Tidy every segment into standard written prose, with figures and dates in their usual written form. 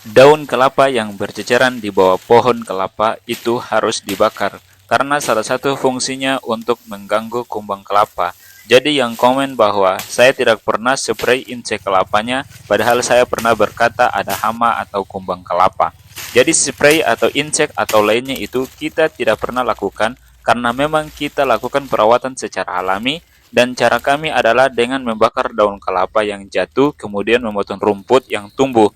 Daun kelapa yang berceceran di bawah pohon kelapa itu harus dibakar, karena salah satu fungsinya untuk mengganggu kumbang kelapa. Jadi yang komen bahwa saya tidak pernah spray insek kelapanya, padahal saya pernah berkata ada hama atau kumbang kelapa. Jadi spray atau insek atau lainnya itu kita tidak pernah lakukan, karena memang kita lakukan perawatan secara alami, dan cara kami adalah dengan membakar daun kelapa yang jatuh, kemudian memotong rumput yang tumbuh.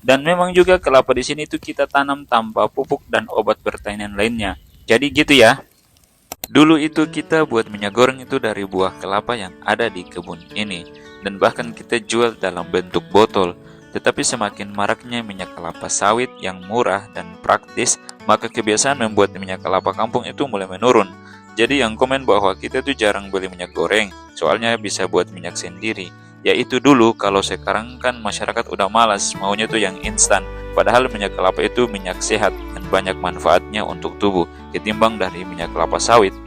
Dan memang juga kelapa di sini itu kita tanam tanpa pupuk dan obat pertanian lainnya. Jadi gitu ya. Dulu itu kita buat minyak goreng itu dari buah kelapa yang ada di kebun ini. Dan bahkan kita jual dalam bentuk botol. Tetapi semakin maraknya minyak kelapa sawit yang murah dan praktis, maka kebiasaan membuat minyak kelapa kampung itu mulai menurun. Jadi yang komen bahwa kita tuh jarang beli minyak goreng, soalnya bisa buat minyak sendiri. Ya itu dulu, kalau sekarang kan masyarakat udah malas, maunya tuh yang instan. Padahal minyak kelapa itu minyak sehat dan banyak manfaatnya untuk tubuh, ketimbang dari minyak kelapa sawit.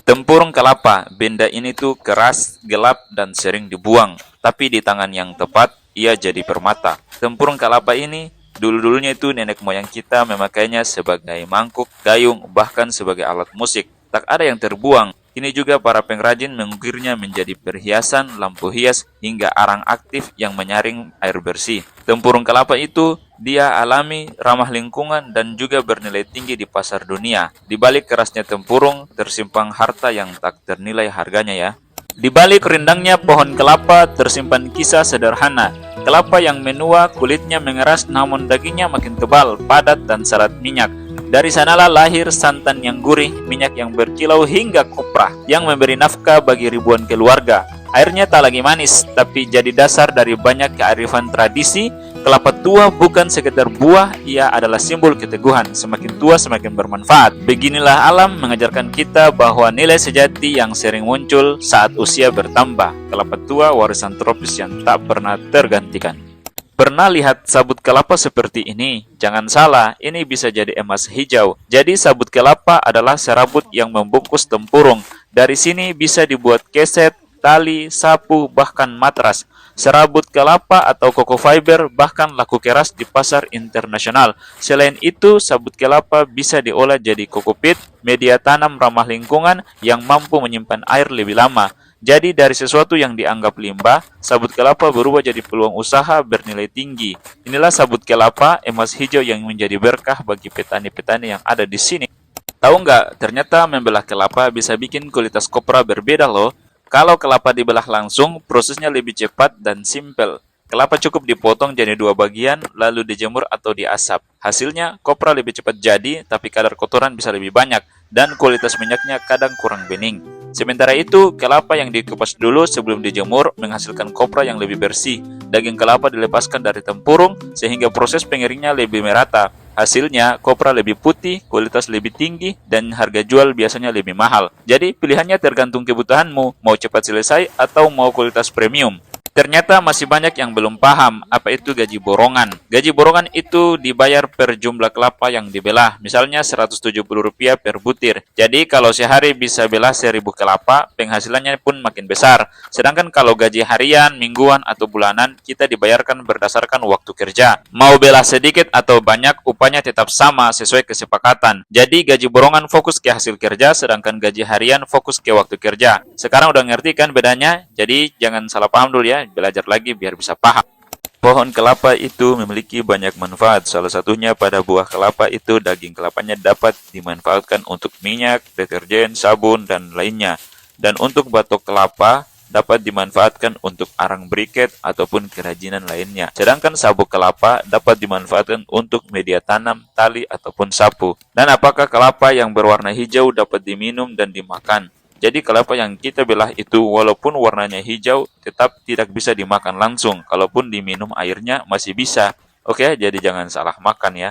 Tempurung kelapa, benda ini tuh keras, gelap, dan sering dibuang. Tapi di tangan yang tepat, ia jadi permata. Tempurung kelapa ini, dulu-dulunya itu nenek moyang kita memakainya sebagai mangkuk, gayung, bahkan sebagai alat musik. Tak ada yang terbuang. Kini juga para pengrajin mengukirnya menjadi perhiasan, lampu hias, hingga arang aktif yang menyaring air bersih. Tempurung kelapa itu dia alami, ramah lingkungan, dan juga bernilai tinggi di pasar dunia. Di balik kerasnya tempurung, tersimpan harta yang tak ternilai harganya ya. Di balik rindangnya pohon kelapa tersimpan kisah sederhana. Kelapa yang menua, kulitnya mengeras, namun dagingnya makin tebal, padat, dan syarat minyak. Dari sanalah lahir santan yang gurih, minyak yang berkilau, hingga kopra yang memberi nafkah bagi ribuan keluarga. Airnya tak lagi manis, tapi jadi dasar dari banyak kearifan tradisi. Kelapa tua bukan sekedar buah, ia adalah simbol keteguhan. Semakin tua semakin bermanfaat. Beginilah alam mengajarkan kita bahwa nilai sejati yang sering muncul saat usia bertambah. Kelapa tua warisan tropis yang tak pernah tergantikan. Pernah lihat sabut kelapa seperti ini? Jangan salah, ini bisa jadi emas hijau. Jadi sabut kelapa adalah serabut yang membungkus tempurung. Dari sini bisa dibuat keset, tali, sapu, bahkan matras. Serabut kelapa atau koko fiber bahkan laku keras di pasar internasional. Selain itu, sabut kelapa bisa diolah jadi kokopit, media tanam ramah lingkungan yang mampu menyimpan air lebih lama. Jadi dari sesuatu yang dianggap limbah, sabut kelapa berubah jadi peluang usaha bernilai tinggi. Inilah sabut kelapa, emas hijau yang menjadi berkah bagi petani-petani yang ada di sini. Tahu nggak, ternyata membelah kelapa bisa bikin kualitas kopra berbeda loh. Kalau kelapa dibelah langsung, prosesnya lebih cepat dan simpel. Kelapa cukup dipotong jadi dua bagian, lalu dijemur atau diasap. Hasilnya, kopra lebih cepat jadi, tapi kadar kotoran bisa lebih banyak, dan kualitas minyaknya kadang kurang bening. Sementara itu, kelapa yang dikupas dulu sebelum dijemur menghasilkan kopra yang lebih bersih. Daging kelapa dilepaskan dari tempurung, sehingga proses pengeringnya lebih merata. Hasilnya, kopra lebih putih, kualitas lebih tinggi, dan harga jual biasanya lebih mahal. Jadi, pilihannya tergantung kebutuhanmu, mau cepat selesai atau mau kualitas premium. Ternyata masih banyak yang belum paham apa itu gaji borongan. Gaji borongan itu dibayar per jumlah kelapa yang dibelah. Misalnya Rp170 per butir. Jadi kalau sehari bisa belah 1.000 kelapa, penghasilannya pun makin besar. Sedangkan kalau gaji harian, mingguan, atau bulanan, kita dibayarkan berdasarkan waktu kerja. Mau belah sedikit atau banyak, upahnya tetap sama sesuai kesepakatan. Jadi gaji borongan fokus ke hasil kerja, sedangkan gaji harian fokus ke waktu kerja. Sekarang udah ngerti kan bedanya? Jadi jangan salah paham dulu ya. Belajar lagi biar bisa paham. Pohon kelapa itu memiliki banyak manfaat. Salah satunya pada buah kelapa itu daging kelapanya dapat dimanfaatkan untuk minyak, deterjen, sabun, dan lainnya. Dan untuk batok kelapa dapat dimanfaatkan untuk arang briket ataupun kerajinan lainnya. Sedangkan sabuk kelapa dapat dimanfaatkan untuk media tanam, tali, ataupun sapu. Dan apakah kelapa yang berwarna hijau dapat diminum dan dimakan? Jadi kelapa yang kita belah itu walaupun warnanya hijau tetap tidak bisa dimakan langsung. Kalaupun diminum airnya masih bisa. Oke, jadi jangan salah makan ya.